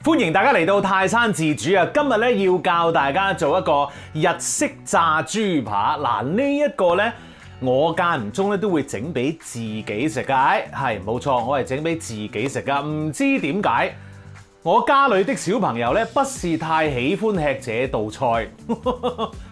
歡迎大家嚟到泰山自煮啊！今日咧要教大家做一個日式炸豬扒。嗱，呢一個咧，我間唔中咧都會整俾自己食㗎。係冇錯，我係整俾自己食㗎。唔知點解我家裏的小朋友咧不是太喜歡吃這道菜。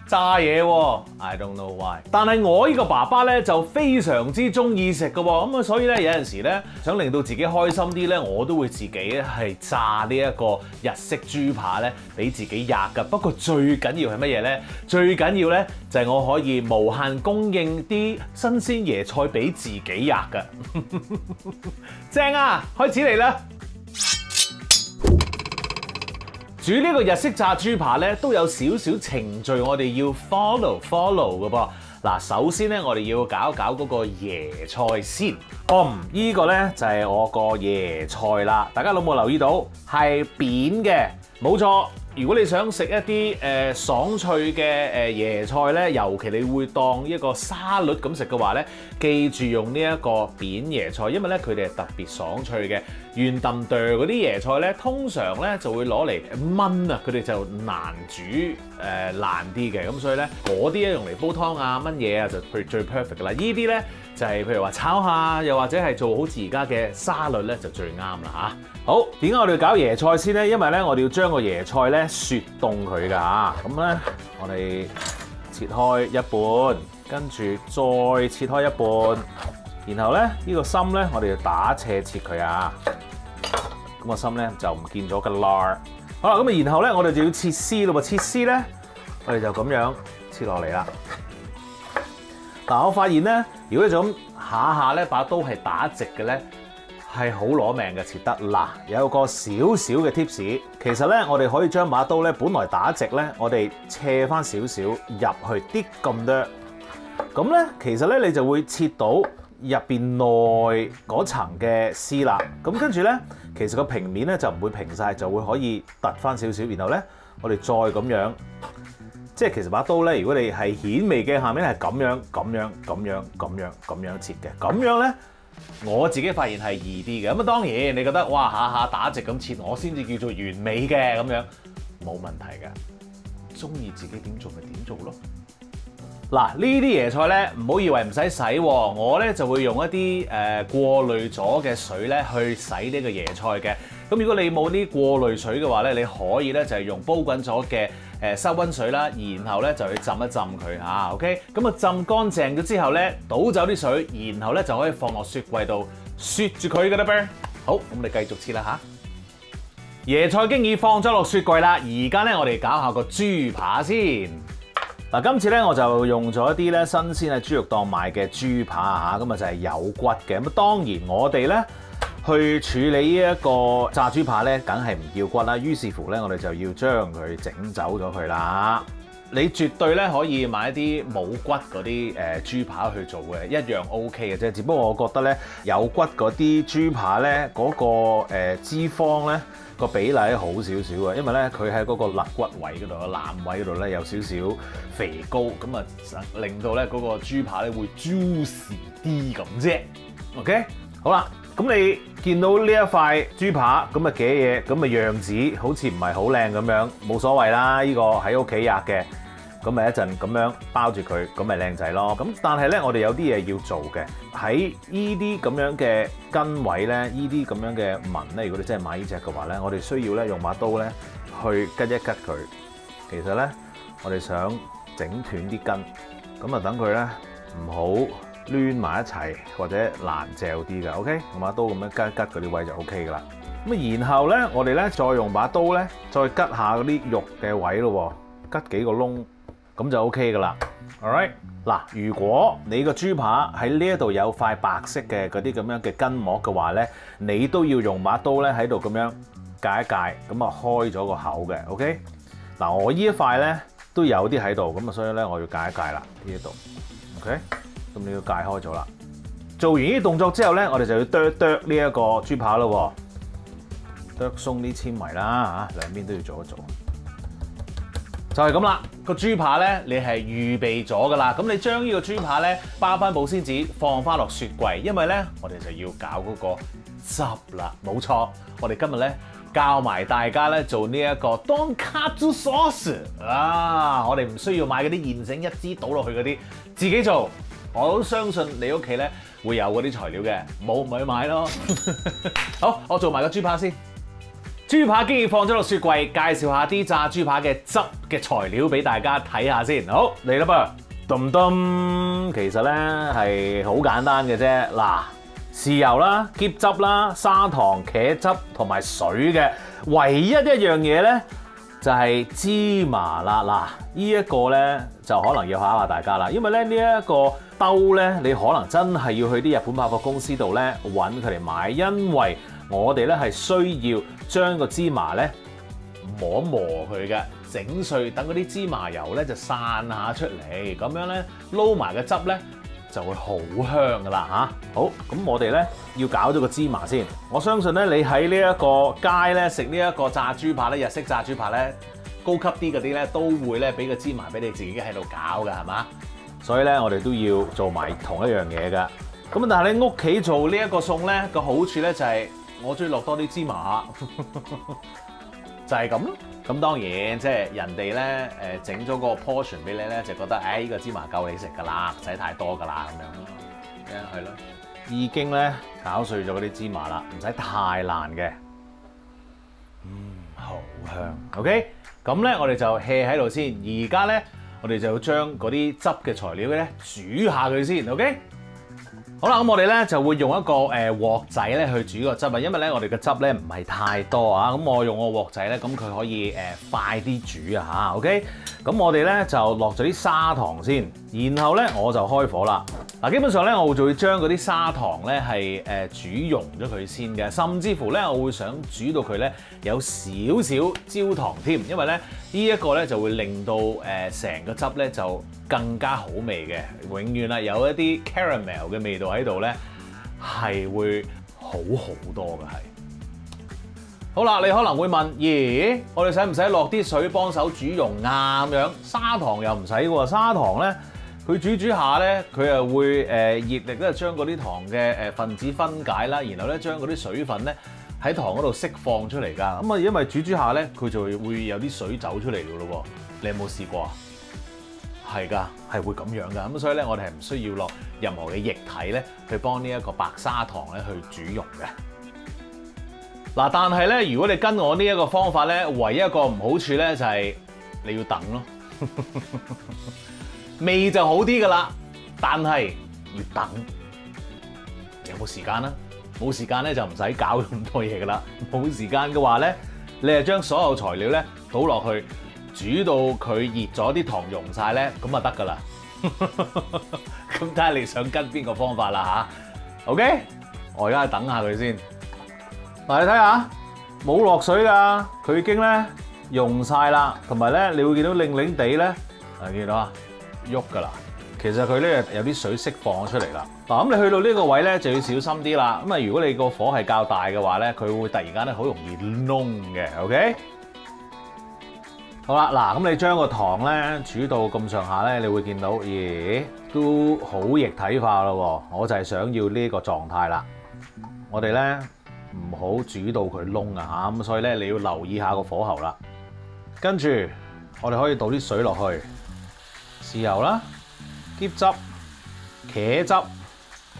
炸嘢喎 ，I don't know why。但係我呢個爸爸咧就非常之中意食嘅喎，咁啊所以咧有陣時咧想令到自己開心啲咧，我都會自己咧係炸呢一個日式豬扒咧俾自己吔㗎。不過最緊要係乜嘢咧？最緊要咧就係我可以無限供應啲新鮮椰菜俾自己吔㗎。正啊，開始嚟啦！煮呢個日式炸豬扒咧，都有少少程序，我哋要 follow 嘅噃。嗱，首先咧，我哋要搞嗰個椰菜先。呢個咧就係我個椰菜啦。大家有冇留意到係扁嘅？冇錯。如果你想食一啲爽脆嘅椰菜咧，尤其你會當一個沙律咁食嘅話咧，記住用呢一個扁椰菜，因為咧佢哋係特別爽脆嘅。圓揼哚嗰啲椰菜咧，通常咧就會攞嚟炆啊，佢哋就難煮爛啲嘅，咁所以咧嗰啲咧用嚟煲湯啊、炆嘢啊就最 perfect 噶啦。呢啲咧就係譬如話炒下，又或者係做好似而家嘅沙律咧就最啱啦嚇。好，點解我哋要搞椰菜先咧？因為咧我哋要將個椰菜咧雪凍佢㗎嚇。咁咧我哋切開一半，跟住再切開一半，然後咧呢個心咧我哋要打斜切佢啊。咁個心咧就唔見咗㗎啦。好啦，咁啊然後咧我哋就要切絲咯喎，切絲咧我哋就咁樣切落嚟啦。嗱，我發現咧，如果你就咁下下咧把刀係打直嘅咧，係好攞命嘅切得。嗱，有個少少嘅 tips， 其實咧我哋可以將把刀咧本來打直咧，我哋斜翻少少入去啲咁多，咁咧其實咧你就會切到入邊內嗰層嘅絲啦。咁跟住咧，其實個平面咧就唔會平晒，就會可以凸翻少少。然後咧，我哋再咁樣，即係其實把刀咧，如果你係顯微鏡下面係咁樣切嘅，咁樣咧，我自己發現係易啲嘅。咁啊當然你覺得哇下下打直咁切，我先至叫做完美嘅咁樣，冇問題嘅。中意自己點做咪點做咯。嗱，呢啲椰菜咧，唔好以為唔使洗喎，我咧就會用一啲過濾咗嘅水咧去洗呢個椰菜嘅。咁如果你冇啲過濾水嘅話咧，你可以咧就係用煲滾咗嘅收溫水啦，然後咧就去浸一浸佢嚇 ，OK？ 咁啊浸乾淨咗之後咧，倒走啲水，然後咧就可以放落雪櫃度雪住佢㗎啦噃。好，咁你繼續切啦嚇。椰菜經已放咗落雪櫃啦，而家咧我哋搞下個豬扒先。嗱，今次咧我就用咗一啲咧新鮮喺豬肉檔買嘅豬扒嚇，咁啊就係有骨嘅。咁當然我哋咧去處理呢一個炸豬扒咧，梗係唔要骨啦。於是乎咧，我哋就要將佢整走咗佢啦。你絕對咧可以買一啲冇骨嗰啲豬扒去做嘅，一樣 OK 嘅啫。只不過我覺得咧有骨嗰啲豬扒咧嗰個脂肪咧個比例好少少啊，因為咧佢喺嗰個肋骨位嗰度、腩位嗰度咧有少少肥膏，咁啊令到咧嗰個豬扒咧會 juicy 啲咁啫。OK， 好啦。咁你見到呢一塊豬扒咁嘅嘢，咁嘅樣子好似唔係好靚咁樣，冇所謂啦。呢個喺屋企吔嘅，咁咪一陣咁樣包住佢，咁咪靚仔咯。咁但係咧，我哋有啲嘢要做嘅，喺呢啲咁樣嘅根位咧，呢啲咁樣嘅紋咧，如果你真係買呢隻嘅話咧，我哋需要咧用把刀咧去吉一吉佢。其實咧，我哋想整斷啲根，咁啊等佢咧唔好攣埋一齊或者爛嚼啲㗎 ，OK？ 用把刀咁樣吉嗰啲位就 OK 㗎啦。咁啊，然後咧，我哋咧再用把刀咧，再吉下嗰啲肉嘅位咯，吉幾個窿，咁就 OK 㗎啦。Alright， 嗱，如果你個豬扒喺呢一度有塊白色嘅嗰啲咁樣嘅筋膜嘅話咧，你都要用把刀咧喺度咁樣界一界，咁啊開咗個口嘅 ，OK？ 嗱，我呢一塊咧都有啲喺度，咁啊，所以咧我要界一界啦，呢一度 ，OK？咁你要解開咗啦。做完呢啲動作之後咧，我哋就要剁呢一個豬扒咯，剁鬆啲纖維啦嚇，兩邊都要做一做。就係咁啦，個豬扒咧你係預備咗噶啦。咁你將呢個豬扒咧包翻保鮮紙，放翻落雪櫃，因為咧我哋就要搞嗰個汁啦。冇錯，我哋今日咧教埋大家咧做呢一個 Tonkatsu sauce 啊！我哋唔需要買嗰啲現成一支倒落去嗰啲，自己做。我都相信你屋企咧會有嗰啲材料嘅，冇咪去買咯。好，我做埋個豬扒先。豬扒經已放咗落雪櫃，介紹下啲炸豬扒嘅汁嘅材料俾大家睇下先。好，嚟啦噃，咚咚，其實咧係好簡單嘅啫。嗱，豉油啦、椰汁啦、砂糖、茄汁同埋水嘅，唯一一樣嘢咧就係芝麻啦。嗱，呢一個咧就可能要考下大家啦，因為咧呢一個兜咧，你可能真係要去啲日本百貨公司度咧揾佢嚟買，因為我哋咧係需要將個芝麻咧磨一磨佢嘅，整碎，等嗰啲芝麻油咧就散下出嚟，咁樣咧撈埋個汁咧就會好香噶啦嚇。好，咁我哋咧要搞咗個芝麻先。我相信咧你喺呢一個街咧食呢一個炸豬扒咧，日式炸豬扒咧，高級啲嗰啲咧都會咧俾個芝麻俾你自己喺度搞噶，係嘛？所以咧我哋都要做埋同一樣嘢噶。咁但係你屋企做呢一個餸咧個好處咧就係我中意落多啲芝麻，就係咁咯。咁當然即係人哋咧整咗個 portion 俾你咧，就覺得呢個芝麻夠你食㗎啦，唔使太多㗎啦咁樣。係咯，已經咧攪碎咗嗰啲芝麻啦，唔使太爛嘅。好香。OK， 咁咧我哋就 hea 喺度先。而家咧我哋就要將嗰啲汁嘅材料咧煮下佢先。OK。好啦，咁我哋咧就會用一個鑊仔咧去煮個汁啊，因為咧我哋嘅汁咧唔係太多啊，咁我用個鑊仔咧，咁佢可以快啲煮啊嚇 ，OK？咁我哋咧就落咗啲砂糖先，然後咧我就開火啦。嗱，基本上咧我就會將嗰啲砂糖咧係煮溶咗佢先嘅，甚至乎咧我會想煮到佢咧有少少焦糖添，因為咧呢一個咧就會令到成個汁咧就更加好味嘅，永遠啊有一啲 caramel 嘅味道喺度咧，係會好多嘅係。好啦，你可能會問：咦，我哋使唔使落啲水幫手煮溶啊？咁樣砂糖又唔使喎，砂糖咧佢煮下咧，佢又會熱力咧將嗰啲糖嘅分子分解啦，然後咧將嗰啲水分咧喺糖嗰度釋放出嚟㗎。咁啊，因為煮下咧，佢就會有啲水走出嚟㗎咯喎。你有冇試過啊？係㗎，係會咁樣㗎。咁所以咧，我哋係唔需要落任何嘅液體咧，去幫呢一個白砂糖咧去煮溶嘅。嗱，但係咧，如果你跟我呢一個方法咧，唯一一個唔好處咧就係你要等咯。味就好啲㗎啦，但係要等。有冇時間啊？冇時間咧就唔使搞咁多嘢㗎啦。冇時間嘅話咧，你係將所有材料咧倒落去。煮到佢熱咗，啲糖溶晒咧，咁就得㗎啦。咁睇下你想跟邊個方法啦吓 OK， 我而家等下佢先。嗱，你睇下冇落水㗎，佢已經咧溶晒啦，同埋咧你會見到擰擰地咧，見到啊喐㗎啦。其實佢咧有啲水釋放咗出嚟啦。嗱，咁你去到呢個位咧就要小心啲啦。咁啊，如果你個火係較大嘅話咧，佢會突然間咧好容易燶嘅。OK。好啦，嗱，咁你將個糖咧煮到咁上下咧，你會見到，咦，都好液體化咯喎！我就係想要呢個狀態啦。我哋咧唔好煮到佢燶啊嚇，咁所以咧你要留意下個火候啦。跟住我哋可以倒啲水落去，豉油啦、椰汁、茄汁。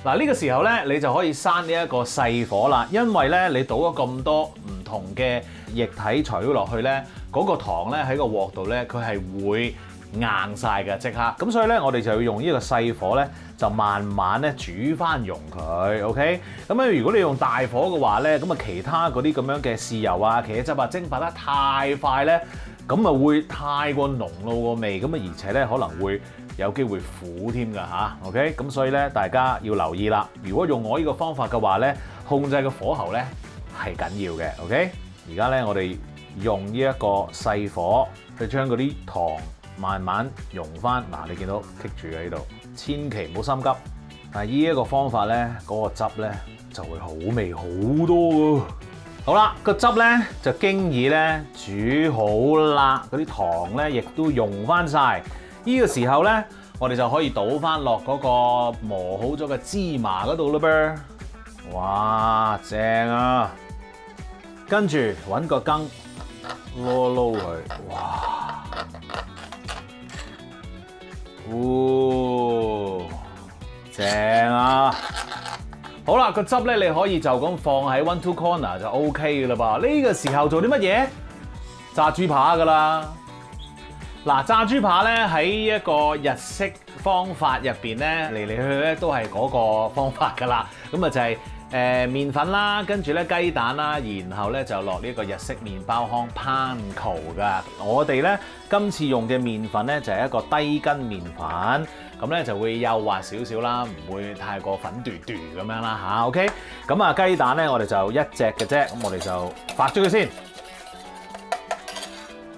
嗱，呢個時候咧你就可以閂呢一個細火啦，因為咧你倒咗咁多唔同嘅液體材料落去咧，嗰個糖咧喺個鑊度咧，佢係會硬晒嘅即刻。咁所以咧，我哋就要用呢個細火咧，就慢慢咧煮翻溶佢。OK。咁咧，如果你用大火嘅話咧，咁啊其他嗰啲咁樣嘅豉油啊、茄汁啊蒸發得太快咧，咁啊會太過濃咯個味。咁啊而且咧可能會有機會苦添㗎嚇。OK。咁所以咧，大家要留意啦。如果用我呢個方法嘅話咧，控制個火候咧係緊要嘅。OK。而家咧，我哋用呢一個細火去將嗰啲糖慢慢溶翻。嗱，你見到棘住嘅呢度，千祈唔好心急。但係呢一個方法咧，嗰個汁咧就會好味好多喎。好啦，個汁咧就經已咧煮好啦，嗰啲糖咧亦都溶翻晒。呢個時候咧，我哋就可以倒翻落嗰個磨好咗嘅芝麻嗰度啦噃。哇，正啊！跟住揾個羹撈撈佢，哇！正啊！好啦，個汁咧你可以就咁放喺 1, 2 corner 就 OK 嘅啦噃。呢個時候做啲乜嘢？炸豬扒噶啦。嗱，炸豬扒咧喺一個日式方法入邊咧，嚟嚟去去咧都係嗰個方法噶啦。咁啊就係麵粉啦，跟住咧雞蛋啦，然後咧就落呢個日式麵包糠 panko 噶。我哋咧今次用嘅麵粉咧就係一個低筋麵粉，咁咧就會幼滑少少啦，唔會太過粉嘟嘟咁樣啦嚇。OK， 咁啊雞蛋咧我哋就一隻嘅啫，咁我哋就發咗佢先。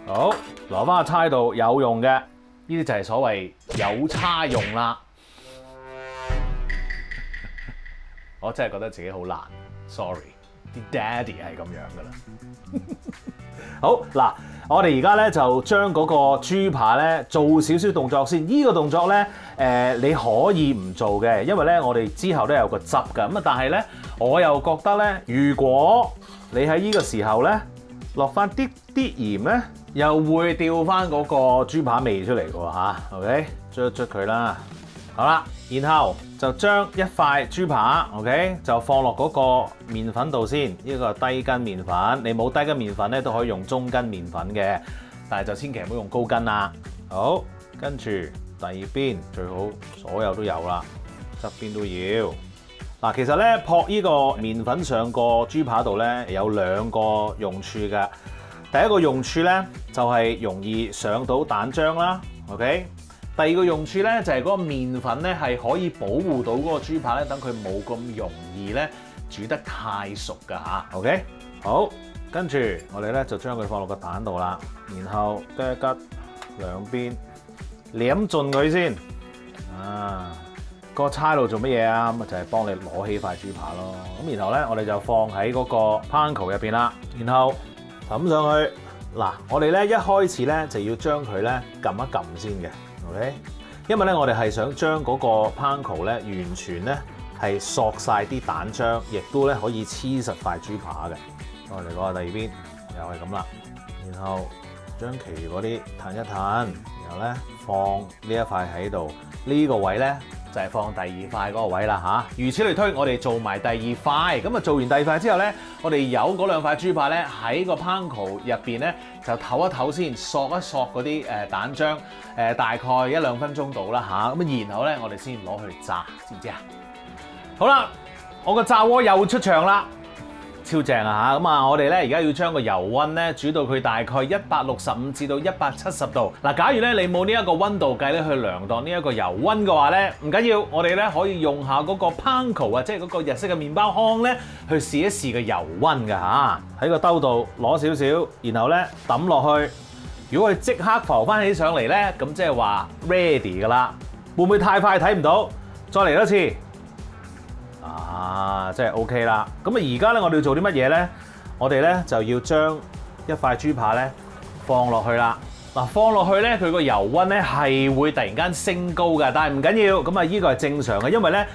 好，留翻個叉度有用嘅，呢啲就係所謂有叉用啦。我真係覺得自己好難 ，sorry， 啲 daddy 係咁樣噶啦。好嗱，我哋而家咧就將嗰個豬扒咧做少少動作先。呢個動作咧你可以唔做嘅，因為咧我哋之後都有個汁噶。咁啊，但係咧我又覺得咧，如果你喺呢個時候咧落翻啲鹽咧，又會調翻嗰個豬扒味出嚟嘅喎嚇。OK， 捽佢啦。好啦，然後就將一塊豬扒 ，OK， 就放落嗰個麵粉度先。呢個低筋麵粉，你冇低筋麵粉咧都可以用中筋麵粉嘅，但係就千祈唔好用高筋啦。好，跟住第二邊最好所有都有啦，側邊都要。嗱，其實咧撲呢個麵粉上個豬扒度咧有兩個用處嘅。第一個用處咧就係容易上到蛋漿啦 ，OK。第二個用處咧就係嗰個麵粉咧係可以保護到嗰個豬扒咧，等佢冇咁容易咧煮得太熟㗎嚇。OK， 好，跟住我哋咧就將佢放落個蛋度啦，然後吉一吉兩邊，舐盡佢先。啊，個叉度做乜嘢啊？咁就係幫你攞起塊豬扒咯。咁然後咧我哋就放喺嗰個 panko 入邊啦，然後揼上去。嗱，我哋咧一開始咧就要將佢咧撳一撳先嘅。OK， 因為咧我哋係想將嗰個 panko 咧完全咧係索晒啲蛋漿，亦都咧可以黐實塊豬扒嘅。我哋講下第二邊，又係咁啦。然後將其餘嗰啲褪一褪，然後咧放呢一塊喺度。呢個位咧就係放第二塊嗰個位啦嚇。如此類推，我哋做埋第二塊。咁啊做完第二塊之後咧，我哋有嗰兩塊豬扒咧喺個 panko 入邊咧就唞一唞先，索一索嗰啲蛋漿，大概1-2分鐘到啦嚇。咁然後咧我哋先攞去炸，知唔知啊？好啦，我個炸鍋又出場啦。超正啊嚇！咁啊，我哋咧而家要將個油溫咧煮到佢大概165至到170度。嗱，假如咧你冇呢一個溫度計咧去量度呢一個油溫嘅話咧，唔緊要，我哋咧可以用下嗰個 panko 啊，即係嗰個日式嘅麵包糠咧，去試一試個油溫㗎嚇。喺個兜度攞少少，然後咧抌落去。如果佢即刻浮翻起上嚟咧，咁即係話 ready 㗎啦。會唔會太快睇唔到？再嚟多次。啊，即係 OK 啦。咁啊，而家咧我哋要做啲乜嘢咧？我哋咧就要將一塊豬扒咧放落去啦。嗱，放落去咧，佢個油溫咧係會突然間升高嘅，但係唔緊要。咁啊，呢個係正常嘅，因為咧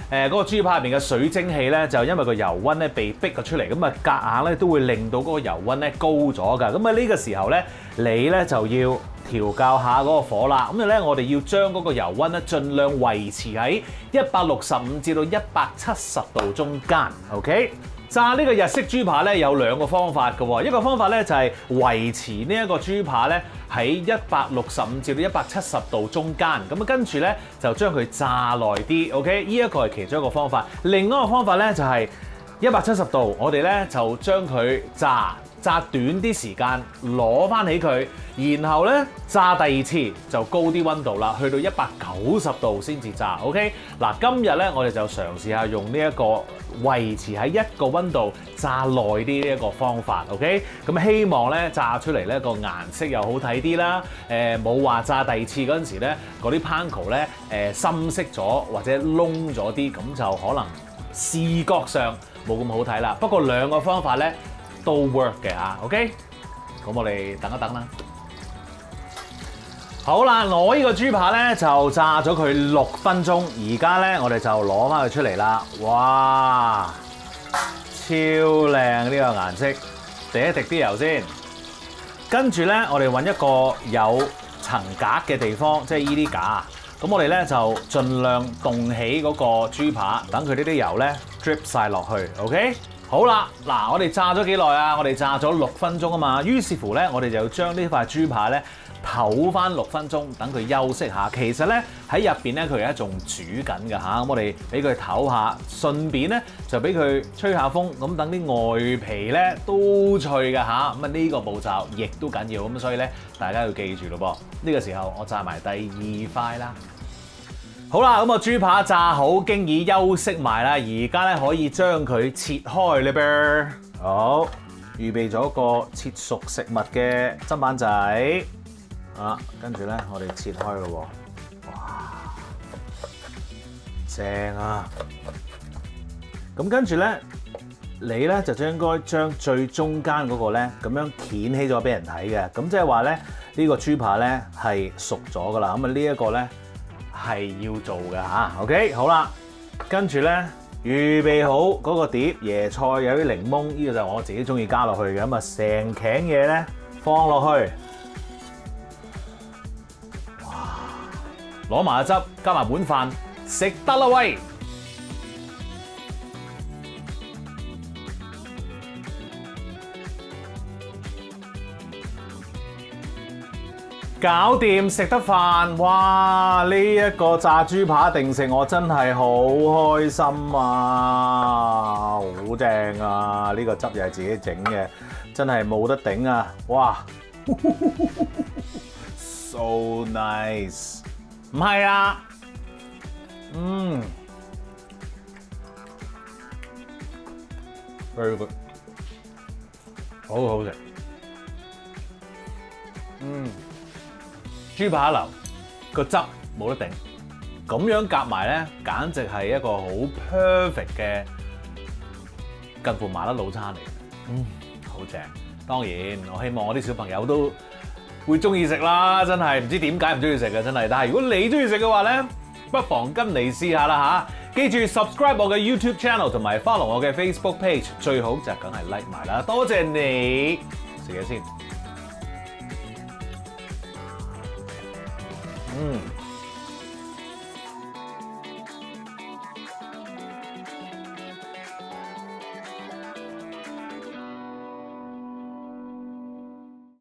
嗰個豬扒入邊嘅水蒸氣咧，就因為個油溫咧被逼咗出嚟，咁啊夾硬咧都會令到嗰個油溫咧高咗㗎。咁啊呢個時候咧，你咧就要調校下嗰個火啦，咁咧我哋要將嗰個油溫咧盡量維持喺165至到170度中間 ，OK？ 炸呢個日式豬扒咧有兩個方法嘅喎，一個方法咧就係維持呢一個豬扒咧喺165至到170度中間，咁啊跟住咧就將佢炸耐啲 ，OK？ 呢一個係其中一個方法，另一個方法咧就係170度，我哋咧就將佢炸短啲時間，攞翻起佢，然後咧炸第二次就高啲溫度啦，去到190度先至炸。OK， 嗱，今日咧我哋就嘗試下用呢一個維持喺一個溫度炸耐啲呢一個方法。OK， 咁希望咧炸出嚟咧個顏色又好睇啲啦。冇話炸第二次嗰陣時咧嗰啲 panko 咧深色咗或者燶咗啲，咁就可能視覺上冇咁好睇啦。不過兩個方法咧都 work 嘅嚇 ，OK？ 咁我哋等一等啦。好啦，我呢個豬扒咧就炸咗佢6分鐘，而家咧我哋就攞翻佢出嚟啦。哇，超靚呢個顏色，滴一滴啲油先。跟住咧，我哋揾一個有層格嘅地方，即係依啲架。咁我哋咧就盡量動起嗰個豬扒，等佢呢啲油咧 drip 晒落去。OK， 好啦，嗱，我哋炸咗幾耐啊？我哋炸咗6分鐘啊嘛。於是乎咧，我哋就要將呢塊豬扒咧唞翻6分鐘，等佢休息下。其實咧喺入邊咧，佢而家仲煮緊㗎嚇。咁我哋俾佢唞下，順便咧就俾佢吹下風，咁等啲外皮咧都脆㗎嚇。咁啊呢個步驟亦都緊要，咁所以咧大家要記住咯噃。呢個時候我炸埋第2塊啦。好啦，咁個豬扒炸好，經已休息埋啦。而家咧可以將佢切開咧噃。好，預備咗個切熟食物嘅砧板仔。啊，跟住咧我哋切開咯喎。哇，正啊！咁跟住咧，你咧就應該將最中間嗰個咧咁樣掀起咗俾人睇嘅。咁即係話咧呢個豬扒咧係熟咗噶啦。咁啊呢一個咧係要做嘅嚇，OK， 好啦，跟住咧預備好嗰個碟椰菜有啲檸檬，呢個就係我自己中意加落去嘅，咁啊成頸嘢咧放落去，哇，攞埋個汁加埋碗飯，食得啦喂！搞掂食得飯，哇！呢一個炸豬扒定食我真係好開心啊，好正啊！呢個汁又係自己整嘅，真係冇得頂啊！哇，so nice， 唔係啊，very good， 好好食，豬扒流個汁冇得頂，咁樣夾埋咧，簡直係一個好 perfect 嘅近乎麻甩佬餐嚟，好正。當然，我希望我啲小朋友都會中意食啦，真係唔知點解唔中意食嘅真係。但係如果你中意食嘅話咧，不妨跟嚟試下啦嚇。記住 subscribe 我嘅 YouTube channel 同埋 follow 我嘅 Facebook page， 最好就梗係 like 埋啦。多謝你，食嘢先。